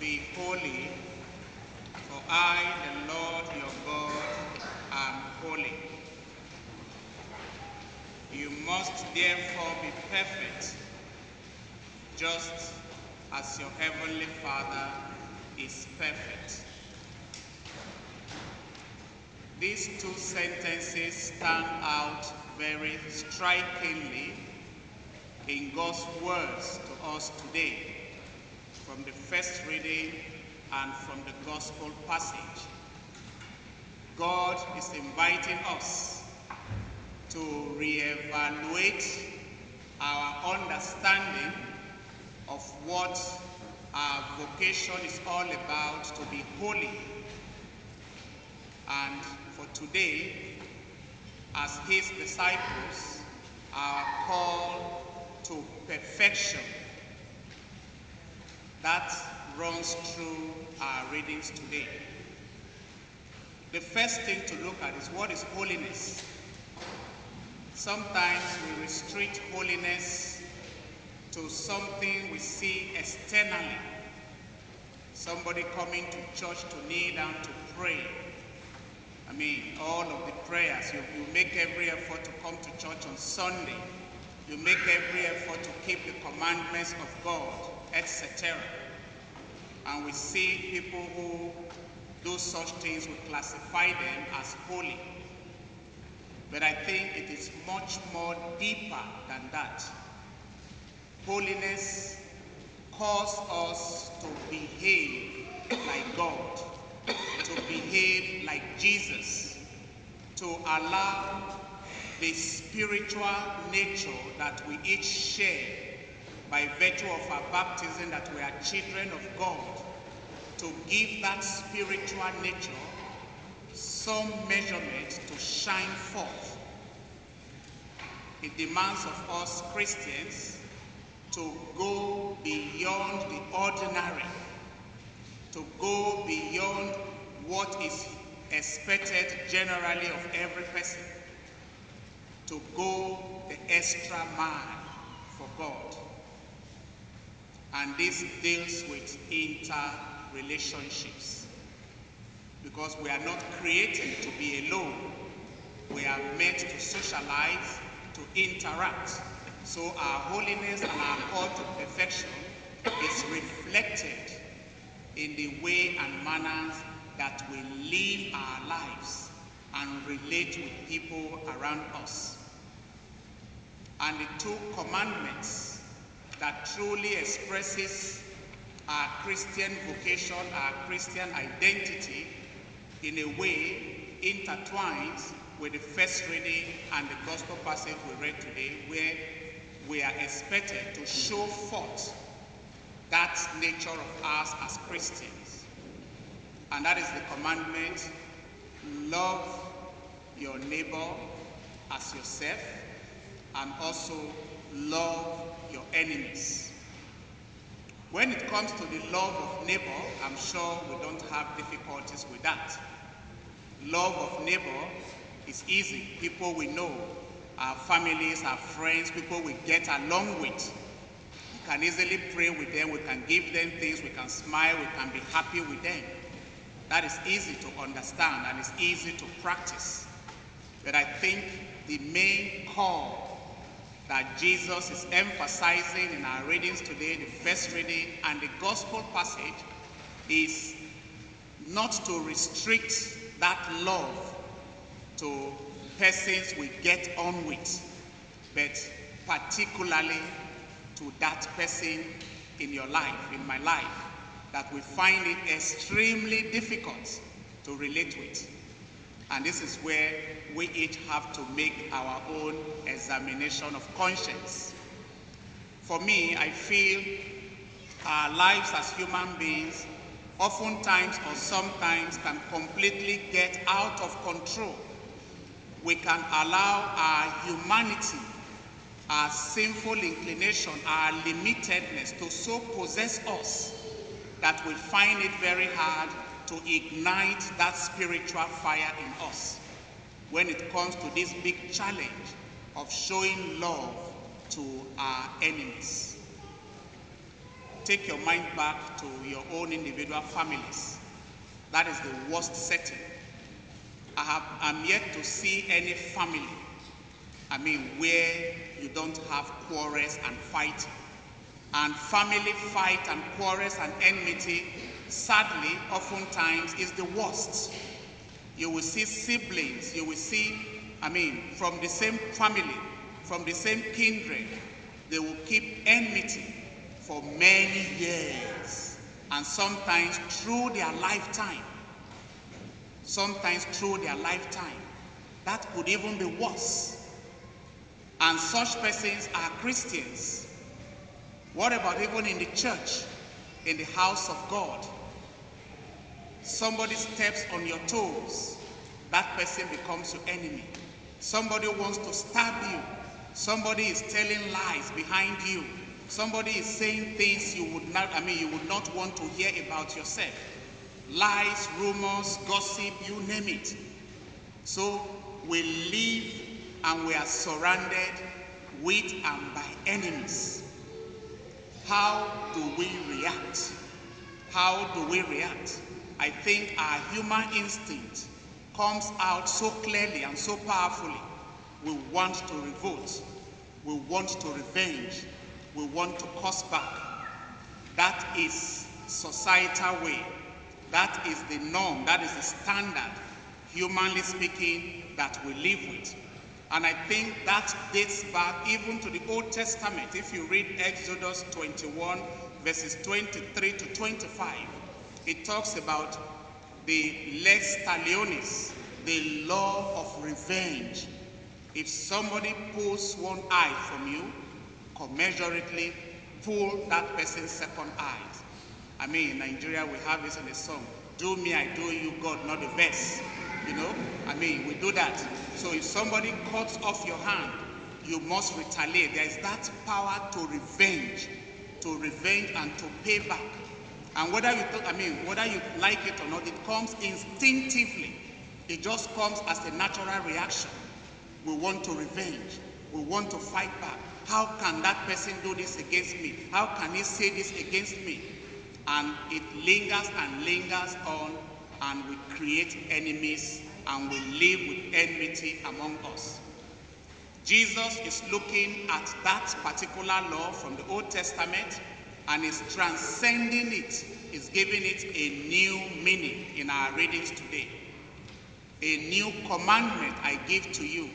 Be holy, for I, the Lord your God, am holy. You must therefore be perfect, just as your heavenly Father is perfect. These two sentences stand out very strikingly in God's words to us today, from the first reading and from the gospel passage. God is inviting us to reevaluate our understanding of what our vocation is all about, to be holy. And for today, as his disciples, our call to perfection. That runs through our readings today. The first thing to look at is, what is holiness? Sometimes we restrict holiness to something we see externally. Somebody coming to church to kneel down to pray. I mean, all of the prayers, you make every effort to come to church on Sunday. You make every effort to keep the commandments of God, etc. And we see people who do such things, we classify them as holy. But I think it is much more deeper than that. Holiness calls us to behave like God, to behave like Jesus, to allow the spiritual nature that we each share by virtue of our baptism, that we are children of God, to give that spiritual nature some measurement to shine forth. It demands of us Christians to go beyond the ordinary, to go beyond what is expected generally of every person, to go the extra mile for God. And this deals with interrelationships, because we are not created to be alone. We are meant to socialize, to interact. So our holiness and our call to perfection is reflected in the way and manners that we live our lives and relate with people around us. And the two commandments that truly expresses our Christian vocation, our Christian identity, in a way intertwines with the first reading and the gospel passage we read today, where we are expected to show forth that nature of ours as Christians. And that is the commandment: love your neighbor as yourself, and also love your enemies. When it comes to the love of neighbor, I'm sure we don't have difficulties with that. Love of neighbor is easy. People we know, our families, our friends, people we get along with. We can easily pray with them, we can give them things, we can smile, we can be happy with them. That is easy to understand and it's easy to practice. But I think the main call that Jesus is emphasizing in our readings today, the first reading and the gospel passage, is not to restrict that love to persons we get on with, but particularly to that person in your life, in my life, that we find it extremely difficult to relate with. And this is where we each have to make our own examination of conscience. For me, I feel our lives as human beings oftentimes or sometimes can completely get out of control. We can allow our humanity, our sinful inclination, our limitedness to so possess us that we find it very hard to ignite that spiritual fire in us when it comes to this big challenge of showing love to our enemies. take your mind back to your own individual families. That is the worst setting. I'm yet to see any family, where you don't have quarrels and fighting. And family fight and quarrels and enmity, sadly, oftentimes is the worst. You will see siblings, you will see, from the same family, from the same kindred, they will keep enmity for many years, and sometimes through their lifetime. Sometimes through their lifetime. That could even be worse. And such persons are Christians. What about even in the church, in the house of God? Somebody steps on your toes, that person becomes your enemy. Somebody wants to stab you. Somebody is telling lies behind you. Somebody is saying things you would not want to hear about yourself. Lies, rumors, gossip, you name it. So we live and we are surrounded with and by enemies. How do we react? How do we react? I think our human instinct comes out so clearly and so powerfully. We want to revolt. We want to revenge. We want to curse back. That is societal way. That is the norm. That is the standard, humanly speaking, that we live with. And I think that dates back even to the Old Testament. If you read Exodus 21, verses 23 to 25, it talks about the lex talionis, the law of revenge. If somebody pulls one eye from you, commensurately pull that person's second eye. In Nigeria, we have this in the song, do me, I do you, God, not the verse. We do that. So if somebody cuts off your hand, you must retaliate. There is that power to revenge and to pay back. And whether you like it or not, it comes instinctively. It just comes as a natural reaction. We want to revenge. We want to fight back. How can that person do this against me? How can he say this against me? And it lingers and lingers on, and we create enemies, and we live with enmity among us. Jesus is looking at that particular law from the Old Testament and is transcending it, is giving it a new meaning in our readings today. A new commandment I give to you.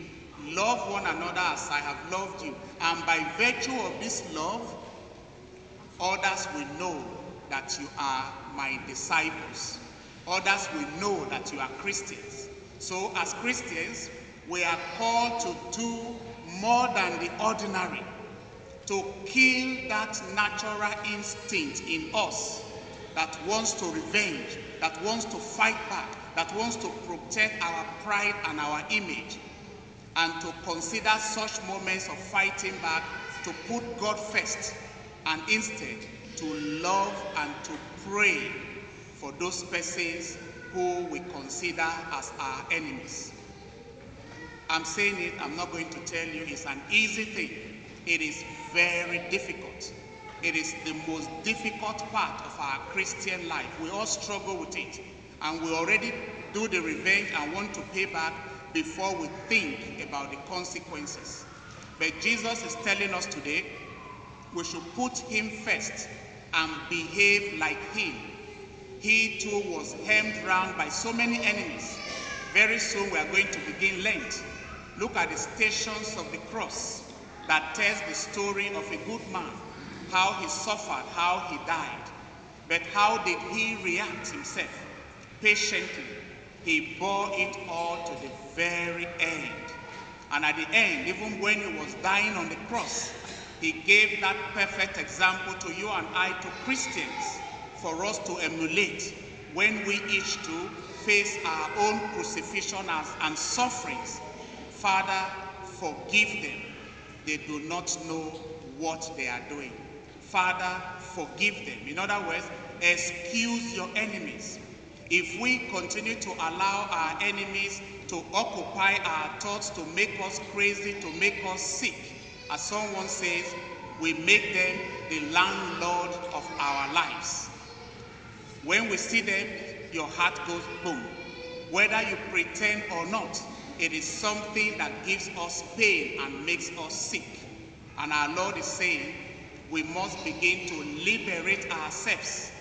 Love one another as I have loved you. And by virtue of this love, others will know that you are my disciples. Others will know that you are Christians. So as Christians, we are called to do more than the ordinary, to kill that natural instinct in us that wants to revenge, that wants to fight back, that wants to protect our pride and our image, and to consider such moments of fighting back to put God first, and instead to love and to pray for those persons who we consider as our enemies. I'm saying it, I'm not going to tell you it's an easy thing. It is very difficult. It is the most difficult part of our Christian life. We all struggle with it. And we already do the revenge and want to pay back before we think about the consequences. But Jesus is telling us today, we should put him first and behave like him. He too was hemmed round by so many enemies. Very soon we are going to begin Lent. Look at the stations of the cross that tells the story of a good man, how he suffered, how he died. But how did he react himself? Patiently. He bore it all to the very end. And at the end, even when he was dying on the cross, he gave that perfect example to you and I, to Christians, for us to emulate when we each to face our own crucifixion and sufferings. Father, forgive them. They do not know what they are doing. Father, forgive them. In other words, excuse your enemies. If we continue to allow our enemies to occupy our thoughts, to make us crazy, to make us sick, as someone says, we make them the landlord of our lives. When we see them, your heart goes boom. Whether you pretend or not, it is something that gives us pain and makes us sick. And our Lord is saying, we must begin to liberate ourselves.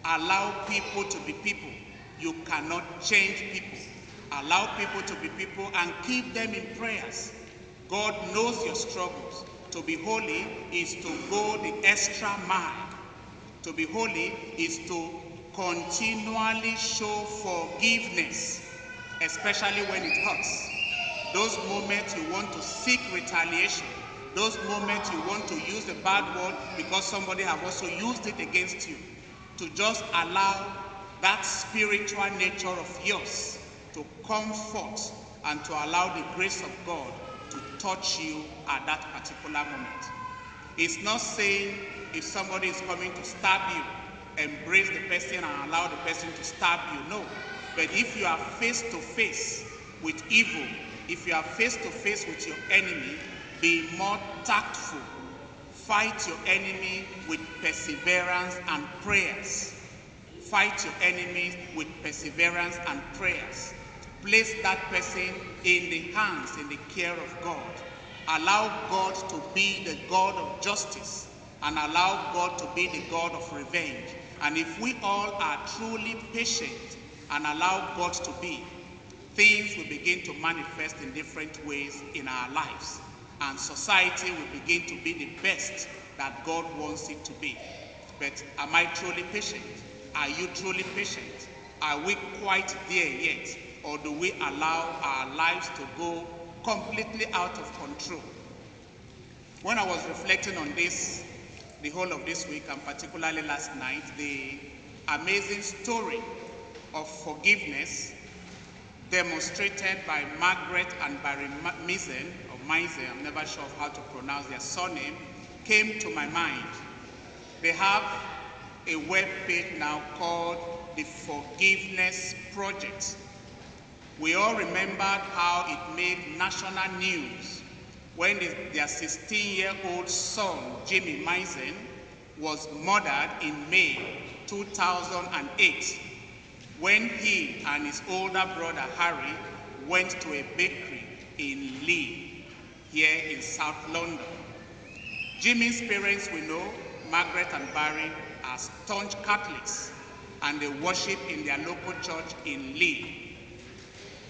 Allow people to be people. You cannot change people. Allow people to be people and keep them in prayers. God knows your struggles. To be holy is to go the extra mile. To be holy is to continually show forgiveness, especially when it hurts. Those moments you want to seek retaliation, those moments you want to use the bad word because somebody has also used it against you, to just allow that spiritual nature of yours to come forth and to allow the grace of God to touch you at that particular moment. It's not saying if somebody is coming to stab you, embrace the person and allow the person to stab you. No. But if you are face to face with evil, if you are face to face with your enemy, be more tactful. Fight your enemy with perseverance and prayers. Fight your enemies with perseverance and prayers. Place that person in the hands, in the care of God. Allow God to be the God of justice and allow God to be the God of revenge. And if we all are truly patient and allow God to be, things will begin to manifest in different ways in our lives. And society will begin to be the best that God wants it to be. But am I truly patient? Are you truly patient? Are we quite there yet? Or do we allow our lives to go completely out of control? When I was reflecting on this, the whole of this week, and particularly last night, the amazing story of forgiveness demonstrated by Margaret and Barry Misen, or Mise, I'm never sure of how to pronounce their surname, came to my mind. They have a web page now called the Forgiveness Project. We all remembered how it made national news when their 16-year-old son, Jimmy Misen, was murdered in May 2008 when he and his older brother, Harry, went to a bakery in Lee, here in South London. Jimmy's parents, we know, Margaret and Barry, are staunch Catholics, and they worship in their local church in Lee.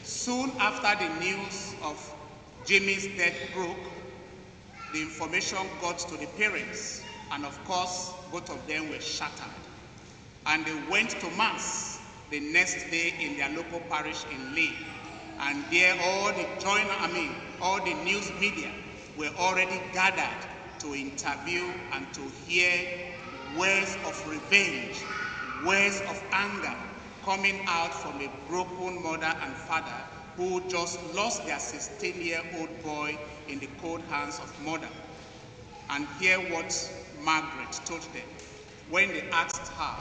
Soon after the news of Jimmy's death broke, the information got to the parents, and of course, both of them were shattered. And they went to Mass the next day in their local parish in Lee. And there all the news media were already gathered to interview and to hear words of revenge, words of anger coming out from a broken mother and father who just lost their 16-year-old boy in the cold hands of murder. And hear what Margaret told them when they asked her,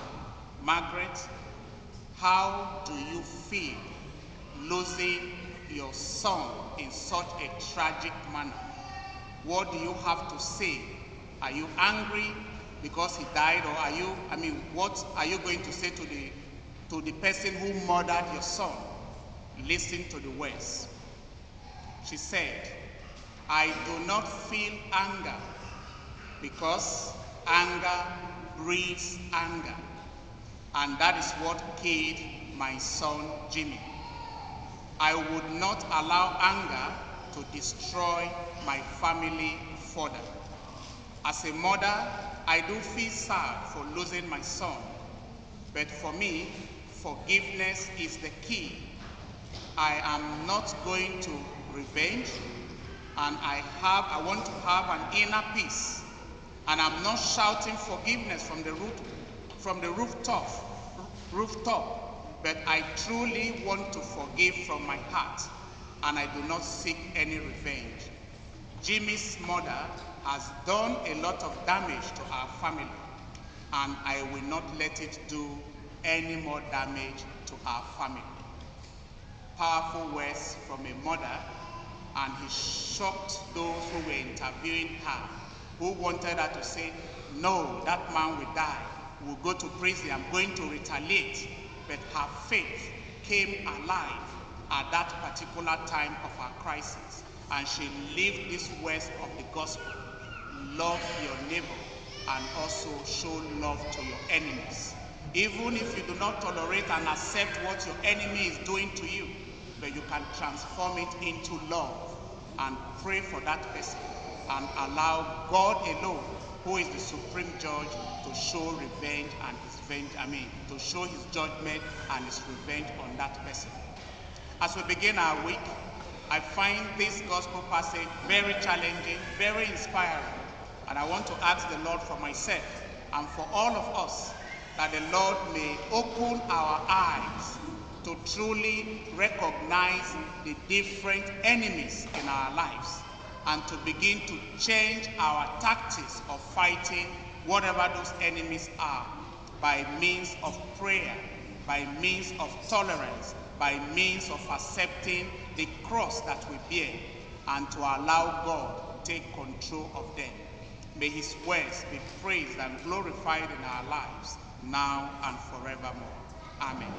Margaret, how do you feel losing your son in such a tragic manner? What do you have to say? Are you angry because he died, or what are you going to say to the person who murdered your son? Listen to the words. She said, I do not feel anger because anger breeds anger. And that is what killed my son, Jimmy. I would not allow anger to destroy my family further. As a mother, I do feel sad for losing my son. But for me, forgiveness is the key. I am not going to revenge, and I want to have an inner peace. And I'm not shouting forgiveness from the rooftop, but I truly want to forgive from my heart, and I do not seek any revenge. Jimmy's mother has done a lot of damage to our family, and I will not let it do any more damage to our family. Powerful words from a mother, and he shocked those who were interviewing her, who wanted her to say, no, that man will die. will go to prison, I'm going to retaliate. But her faith came alive at that particular time of her crisis. And she lived these words of the gospel. Love your neighbor and also show love to your enemies. Even if you do not tolerate and accept what your enemy is doing to you, but you can transform it into love and pray for that person and allow God alone, who is the supreme judge, to show revenge and to show his judgment and his revenge on that person. As we begin our week, I find this gospel passage very challenging, very inspiring. And I want to ask the Lord for myself and for all of us that the Lord may open our eyes to truly recognize the different enemies in our lives and to begin to change our tactics of fighting whatever those enemies are by means of prayer, by means of tolerance, by means of accepting the cross that we bear, and to allow God to take control of them. May his words be praised and glorified in our lives, now and forevermore. Amen.